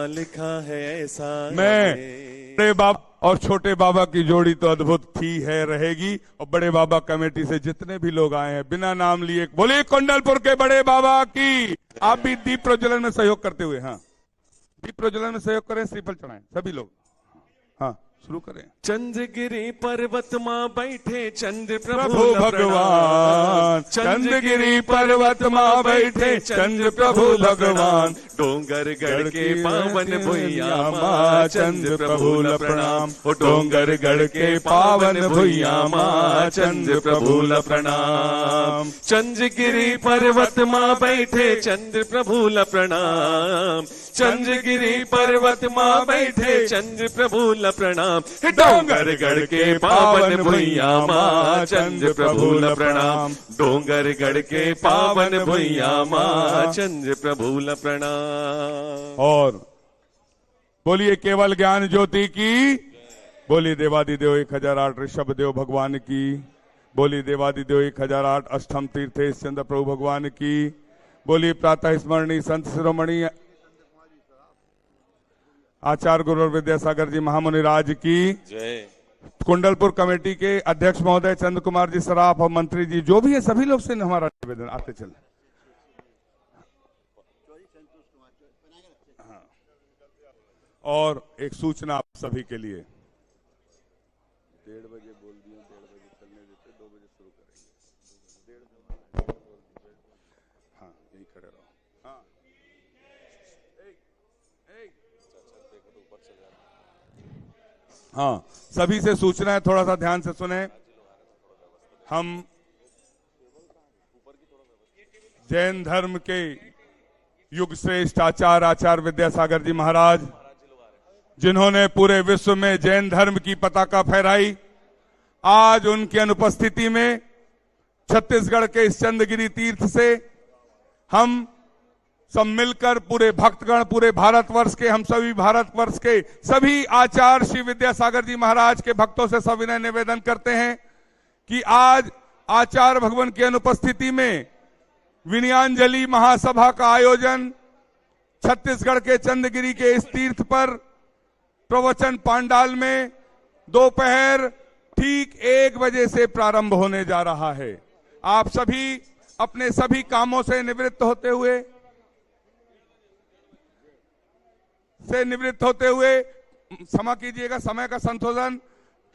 जहाँ लिखा है ऐसा मैं बड़े बाबा और छोटे बाबा की जोड़ी तो अद्भुत थी है रहेगी। और बड़े बाबा कमेटी से जितने भी लोग आए हैं बिना नाम लिए बोलिए कुंडलपुर के बड़े बाबा की। आप भी दीप प्रज्वलन में सहयोग करते हुए, हाँ दीप प्रज्वलन में सहयोग करें, श्रीफल चढ़ाएं सभी लोग। हाँ शुरू करें। चंद्रगिरी पर्वत माँ बैठे चंद्र प्रभु भगवान, चंद्रगिरी पर्वत माँ बैठे चंद्र प्रभु भगवान। डोंगर गढ़ के पावन भुइया माँ चंद्र प्रभु ल प्रणाम। डोंगर गढ़ के पावन भुइया माँ चंद्र प्रभु ल प्रणाम। चंद्रगिरी पर्वत माँ बैठे चंद्र प्रभु ल प्रणाम। चंद्रगिरी पर्वत माँ बैठे चंद्र प्रभु ल प्रणाम। डोंगर गढ़ के पावन भुइया माँ चंद्र प्रभु ल प्रणाम। डोंगर गढ़ के पावन भुइया माँ चंद्र प्रभु ल प्रणाम। और बोलिए केवल ज्ञान ज्योति की, बोलिए देवादिदेव 1008 ऋषभ देव भगवान की, बोलिए देवादिदेव 1008 अष्टम तीर्थेश चंद्र प्रभु भगवान की, बोलिए प्रातः स्मरणीय संत शिरोमणि आचार्य गुरुवर विद्यासागर जी महामुनि राज की जय। कुंडलपुर कमेटी के अध्यक्ष महोदय चंद्र कुमार जी सराफ और मंत्री जी जो भी है सभी लोग से हमारा निवेदन आते चले। हाँ। और एक सूचना आप सभी के लिए, 1:30 बजे बोल दिए, 1:30 बजे चलने देते, 2 बजे शुरू करेंगे। हाँ यही खड़े रहो। हाँ हाँ सभी से सूचना है, थोड़ा सा ध्यान से सुने। हम जैन धर्म के युग श्रेष्ठ आचार्य विद्यासागर जी महाराज, जिन्होंने पूरे विश्व में जैन धर्म की पताका फहराई, आज उनकी अनुपस्थिति में छत्तीसगढ़ के इस चंद्रगिरी तीर्थ से हम सब मिलकर पूरे भक्तगण, पूरे भारतवर्ष के, हम सभी भारतवर्ष के सभी आचार्य श्री विद्यासागर जी महाराज के भक्तों से सविनय निवेदन करते हैं कि आज आचार्य भगवान की अनुपस्थिति में विनयांजलि महासभा का आयोजन छत्तीसगढ़ के चंद्रगिरी के इस तीर्थ पर प्रवचन पांडाल में दोपहर ठीक 1 बजे से प्रारंभ होने जा रहा है। आप सभी अपने सभी कामों से निवृत्त होते हुए क्षमा कीजिएगा, समय का संशोधन,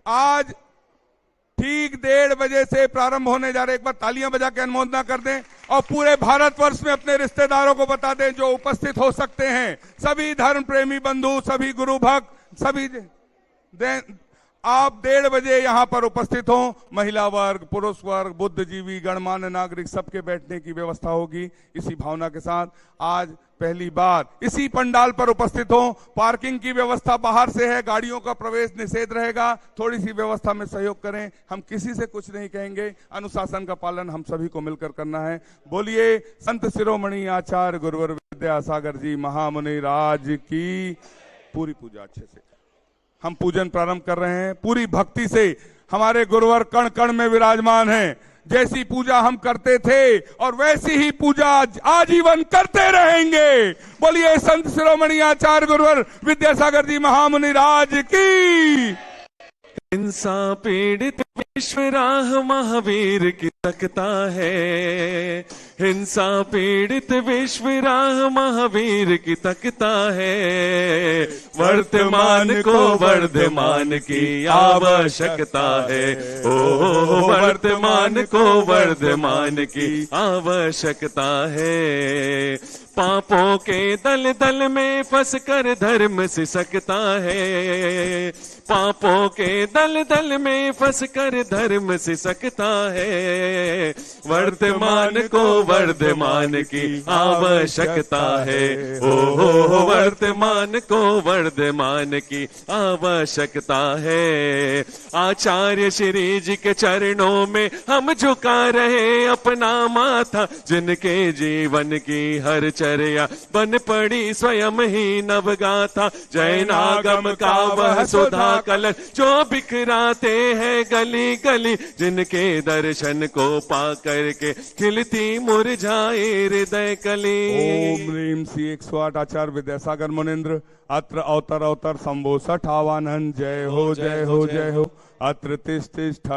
आज ठीक 1:30 बजे से प्रारंभ होने जा रहे। एक बार तालियां बजा के अनुमोदना कर दें और पूरे भारतवर्ष में अपने रिश्तेदारों को बता दें जो उपस्थित हो सकते हैं, सभी धर्म प्रेमी बंधु, सभी गुरु भक्त, सभी आप 1:30 बजे यहां पर उपस्थित हो। महिला वर्ग, पुरुष वर्ग, बुद्धिजीवी, गणमान्य नागरिक सबके बैठने की व्यवस्था होगी। इसी भावना के साथ आज पहली बार इसी पंडाल पर उपस्थित हो। पार्किंग की व्यवस्था बाहर से है, गाड़ियों का प्रवेश निषेध रहेगा, थोड़ी सी व्यवस्था में सहयोग करें। हम किसी से कुछ नहीं कहेंगे, अनुशासन का पालन हम सभी को मिलकर करना है। बोलिए संत शिरोमणि आचार्य गुरुवर विद्यासागर जी महामुनि राज की। पूरी पूजा अच्छे से हम पूजन प्रारंभ कर रहे हैं, पूरी भक्ति से। हमारे गुरुवर कण कण में विराजमान हैं। जैसी पूजा हम करते थे और वैसी ही पूजा आजीवन करते रहेंगे। बोलिए संत शिरोमणि आचार्य गुरुवर विद्यासागर जी महामुनि राज की। हिंसा पीड़ित विश्व राह महावीर की तकता है। हिंसा पीड़ित विश्व राह महावीर की तकता है। वर्तमान को वर्धमान की आवश्यकता है। ओ वर्तमान को वर्धमान की आवश्यकता है। पापों के दल दल में फंसकर धर्म सिसकता है। पापों के दल दल में फंसकर धर्म सिसकता है। वर्तमान को वर्धमान की आवश्यकता है। ओ वर्तमान को वर्धमान की आवश्यकता है। आचार्य श्री जी के चरणों में हम झुका रहे अपना माथा, जिनके जीवन की हर दिनचर्या बन पड़ी स्वयं ही नवगाथा। जैनागम का वह सुधा कलश जो बिखराते हैं गली गली, जिनके दर्शन को पा करके खिलती मुरझाए हृदय कली। ओम ह्रीम श्री 108 आचार्य विद्यासागर मुनिंद्र अत्र अवतर अवतर शंभो सठ आवाहन। जय हो जय हो जय हो। अत्र तिष्ठ तिष्ठ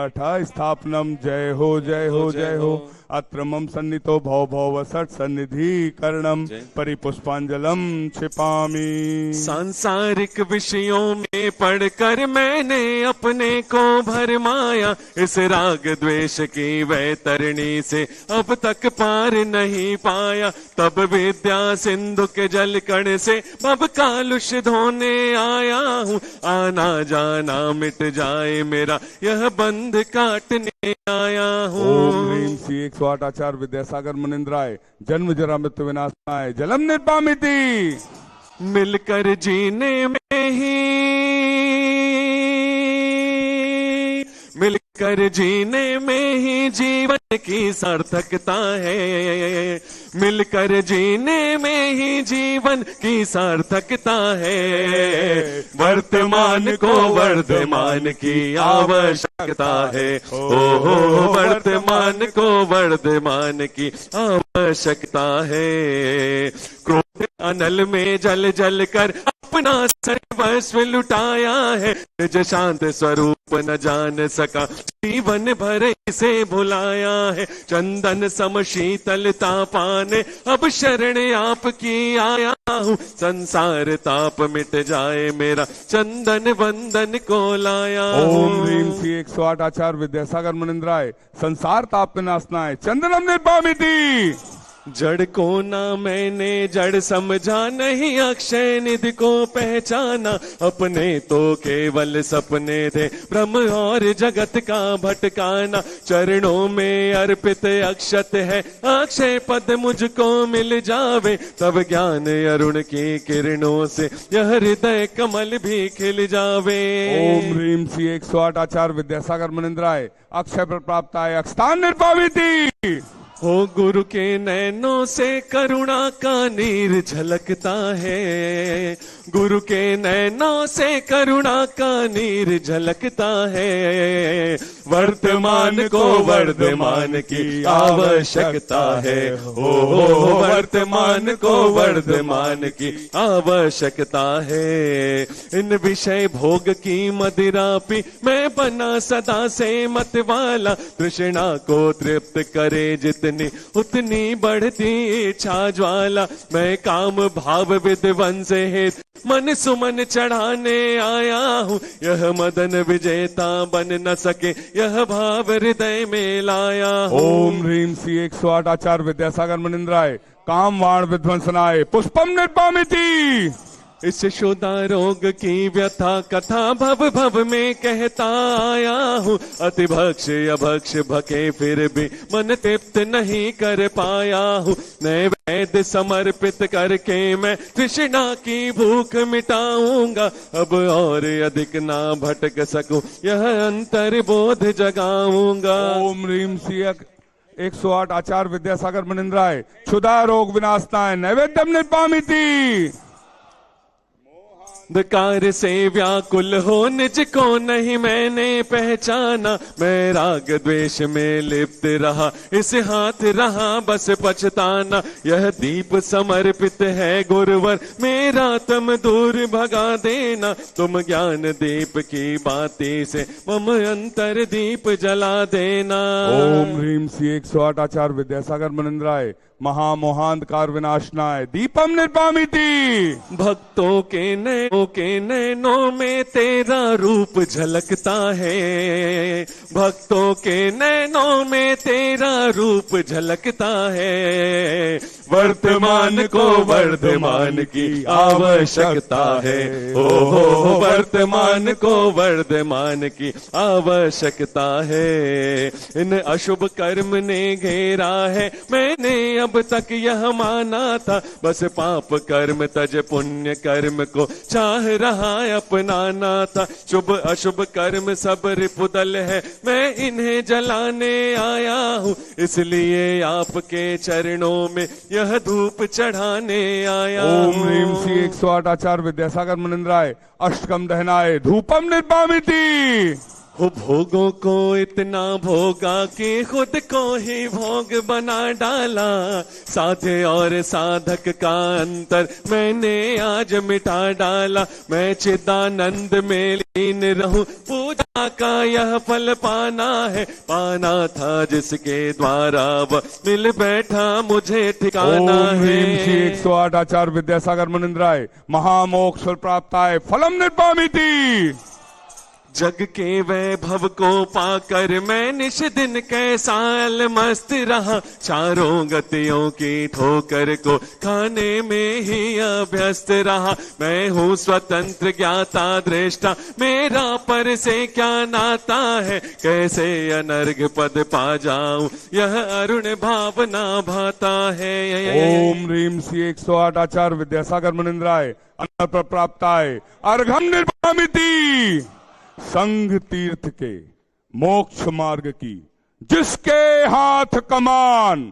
स्थापनम। जय हो जय हो जय हो। अत्र मम सन्नितो भव भव सठ सन्निधि करणम परिपुष्पांजलम क्षिपामि। सांसारिक विषयों में पढ़कर मैंने अपने को भरमाया, इस राग द्वेष की वैतरणी से अब तक पार नहीं पाया। तब विद्या सिंधु के जल कण से अब कालुष धोने आया हूँ, आना जाना मिट जाए मेरा यह बंध काटने आया हूँ। ओम ह्रीम श्री 108 आचार्य विद्यासागर मुनिंद्राय जन्म जरा मृत्यु विनाशाय जलम निर्वामिति। मिलकर जीने में ही, मिलकर जीने में ही जीवन की सार्थकता है। मिलकर जीने में ही जीवन की सार्थकता है। वर्तमान को वर्धमान की आवश्यकता है। ओहो वर्तमान को वर्धमान की आवश्यकता है। क्रोध अनल में जल जल कर अपना सर्वस्व लुटाया है। निज शांत स्वरूप न जान सका जीवन भर इसे भुलाया है। चंदन सम शीतलता पाने अब शरण आपकी आया हूँ, संसार ताप मिट जाए मेरा चंदन वंदन को लाया हूँ। ओम ह्रीम श्री 108 आचार्य विद्यासागर मुनिंद्राय संसार ताप विनाशनाय चंदनम निर्वामिति। जड़ को ना मैंने जड़ समझा, नहीं अक्षय निधि को पहचाना। अपने तो केवल सपने थे ब्रह्म और जगत का भटकाना। चरणों में अर्पित अक्षत है, अक्षय पद मुझको मिल जावे। तब ज्ञान अरुण की किरणों से यह हृदय कमल भी खिल जावे। ओम ह्रीम श्री 108 आचार्य विद्यासागर मुनिंद्राय अक्षय प्राप्त आय अक्षतान निर्वामिति। हो गुरु के नैनों से करुणा का नीर झलकता है। गुरु के नैनों से करुणा का नीर झलकता है। वर्तमान को वर्धमान की आवश्यकता है। ओ वर्तमान को वर्धमान की आवश्यकता है। इन विषय भोग की मदिरा पी मैं बना सदा से मत वाला। तृष्णा को तृप्त करे जितनी उतनी बढ़ती इच्छा ज्वाला। मैं काम भाव विध्वंस हेत मन सुमन चढ़ाने आया हूँ। यह मदन विजेता बन न सके यह भाव हृदय में लाया हूँ। ओम ह्रीम श्री 108 आचार्य विद्यासागर मुनिंद्राय काम वाण विध्वंसनाय पुष्पम निर्वामिति। इस शुदा रोग की व्यथा कथा भव भव में कहता आया हूँ। अति भक्ष अभक्ष भके फिर भी मन तृप्त नहीं कर पाया हूँ। नए वेद समर्पित करके मैं तृष्णा की भूख मिटाऊंगा। अब और अधिक ना भटक सकूं यह अंतर बोध जगाऊंगा। ओम ह्रीम श्री 108 आचार्य विद्यासागर मुनिंद्राय क्षुधा रोग विनाशनाय नैवेद्यम निर्वामिति। अंधकार से व्याकुल हो निज को नहीं मैंने पहचाना। मैं राग द्वेष में लिप्त रहा इस हाथ रहा बस पछताना। यह दीप समर्पित है गुरुवर मेरा तुम दूर भगा देना। तुम ज्ञान दीप की बाती से मम अंतर दीप जला देना। ओम ह्रीम श्री 108 आचार्य विद्यासागर मुनिंद्राय महामोहांधकार विनाशनाय दीपम निर्वामिति। भक्तों के नैनों में तेरा रूप झलकता है। भक्तों के नैनों में तेरा रूप झलकता है। वर्तमान को वर्धमान की आवश्यकता है। ओहो वर्तमान को वर्धमान की आवश्यकता है। इन अशुभ कर्म ने घेरा है मैंने अब तक यह माना था, बस पाप कर्म तज पुण्य कर्म को चाह रहा अपनाना था। शुभ अशुभ कर्म सब रिपुदल है, मैं इन्हें जलाने आया हूँ, इसलिए आपके चरणों में यह धूप चढ़ाने आया हूँ। ओम ह्रीम श्री 108 आचार्य विद्यासागर मुनिंद्राय अष्टकम दहनाय धूपम निर्वामिति। भोगों को इतना भोगा कि खुद को ही भोग बना डाला, साधे और साधक का अंतर मैंने आज मिटा डाला। मैं चिदानंद में लीन रहूं, पूजा का यह फल पाना है, पाना था जिसके द्वारा वह मिल बैठा मुझे ठिकाना ओम है। ह्रीम श्री 108 आचार्य विद्यासागर मुनिंद्राय महामोक्ष प्राप्ताय फलम निर्वामिति। जग के वैभव को पाकर मैं निश दिन कैसा मस्त रहा, चारों गतियों की ठोकर को खाने में ही अभ्यस्त रहा। मैं हूँ स्वतंत्र ज्ञाता दृष्टा, मेरा पर से क्या नाता है, कैसे अनर्घ पद पा जाऊं यह अरुण भावना भाता है। ओम ह्रीम श्री 108 आचार्य विद्यासागर मुनिंद्राय अन्न प्राप्ताय अर्घम निर्वामिति। संघ तीर्थ के मोक्ष मार्ग की जिसके हाथ कमान,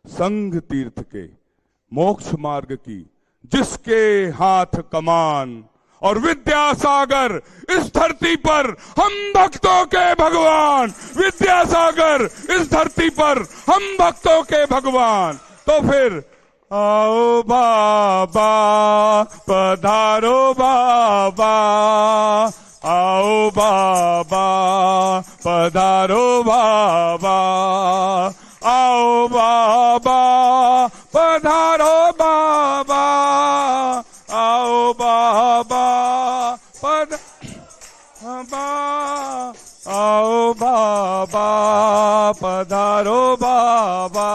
संघ तीर्थ के मोक्ष मार्ग की जिसके हाथ कमान, और विद्यासागर इस धरती पर हम भक्तों के भगवान, विद्यासागर इस धरती पर हम भक्तों के भगवान। तो फिर आओ बाबा पधारो बाबा, आओ बाबा पधारो बाबा, आओ बाबा पधारो बाबा, आओ बाबा आओ बाबा पधारो बाबा,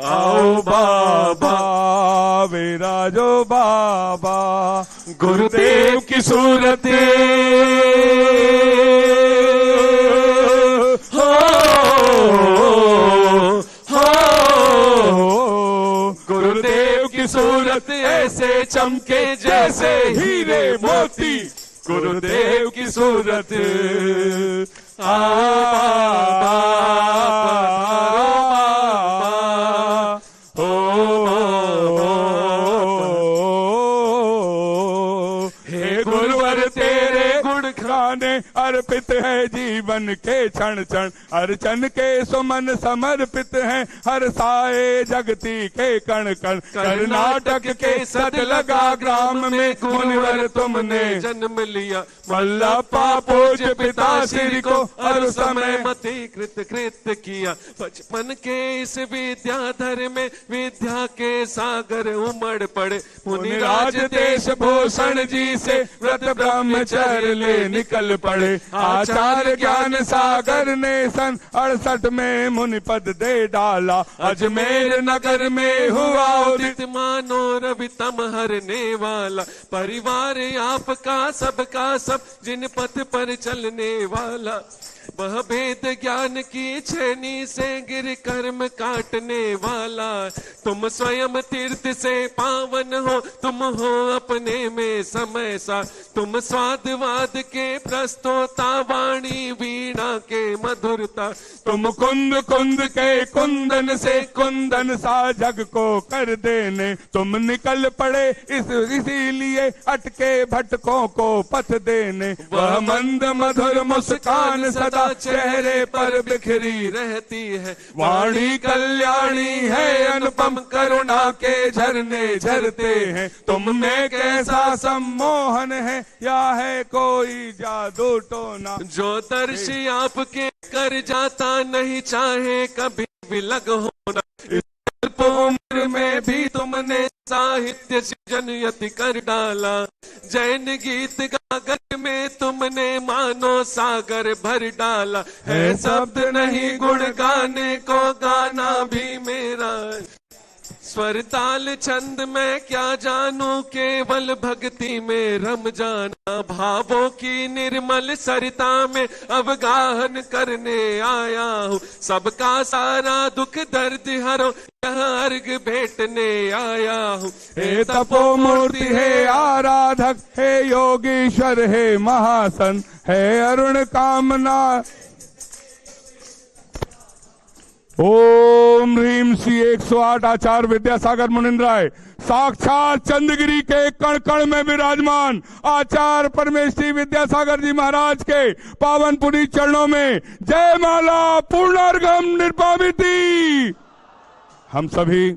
आओ बाबा विराजो बाबा। गुरुदेव की सूरत गुरुदेव की सूरत ऐसे चमके जैसे हीरे मोती, गुरुदेव की सूरत अर्पित है जीवन के क्षण क्षण, अर्चन के सुमन समर्पित हैं हर साए जगती के कण कण। कर्नाटक के सतलगा ग्राम में मुनिवर तुमने जन्म लिया, वल्लभा पूज्य पिता श्री को हर समय मति कृत कृत किया। बचपन के इस विद्याधर में विद्या के सागर उमड़ पड़े, मुनिराज देश भूषण जी से व्रत ब्रह्मचर्य ले निकल पड़े। आचार्य ज्ञान सागर ने सन 68 में मुनि पद दे डाला, अजमेर नगर में हुआ उदित मानो रवि तम हरने वाला। परिवार आपका सबका सब जिन पथ पर चलने वाला, वह भेद ज्ञान की छेनी से गिर कर्म काटने वाला। तुम स्वयं तीर्थ से पावन हो, तुम हो अपने में समय सा। तुम स्वादवाद के प्रस्तोता, वाणी वीणा के मधुरता। तुम कुंद कुंद के कुंदन से कुंदन सा जग को कर देने तुम निकल पड़े, इसीलिए अटके भटकों को पथ देने। वह मंद मधुर मुस्कान सदा चेहरे पर बिखरी रहती है, वाणी कल्याणी है अनुपम करुणा के झरने झरते हैं। तुम में कैसा सम्मोहन है या है कोई जादू टोना, जो दर्शी आपके कर जाता नहीं चाहे कभी विलग होना। अल्प उम्र में भी तुमने साहित्य सृजन यति कर डाला, जैन गीत गागर में तुमने मानो सागर भर डाला। है शब्द नहीं गुण गाने को, गाना भी मेरा स्वर ताल छंद मैं क्या जानूं, केवल भक्ति में रम जाना। भावों की निर्मल सरिता में अवगाहन करने आया हूँ। सबका सारा दुख दर्द हरो, यहाँ अर्घ भेंटने आया हूँ। हे तपोमूर्ति, हे आराधक, हे योगीश्वर, हे महासन, हे अरुण कामना। ओम ह्रीम श्री 108 आचार्य विद्यासागर मुनिंद्राय साक्षात चंद्रगिरी के कण कण में विराजमान आचार्य परमेश्वरी विद्यासागर जी महाराज के पावन पुनीत चरणों में जय माला पूर्णार्घम निर्पाविती। हम सभी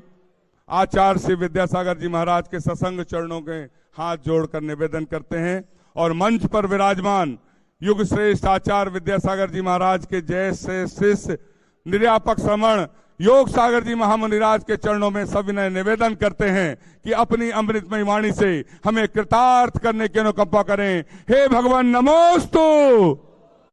आचार्य श्री विद्यासागर जी महाराज के सत्संग चरणों के हाथ जोड़कर निवेदन करते हैं और मंच पर विराजमान युग श्रेष्ठ आचार्य विद्यासागर जी महाराज के जैसे शिष्य निर्यापक श्रमण योग सागर जी महामुनिराज के चरणों में सविनय निवेदन करते हैं कि अपनी अमृतमय वाणी से हमें कृतार्थ करने की अनुकंपा करें। हे भगवान नमोस्तु।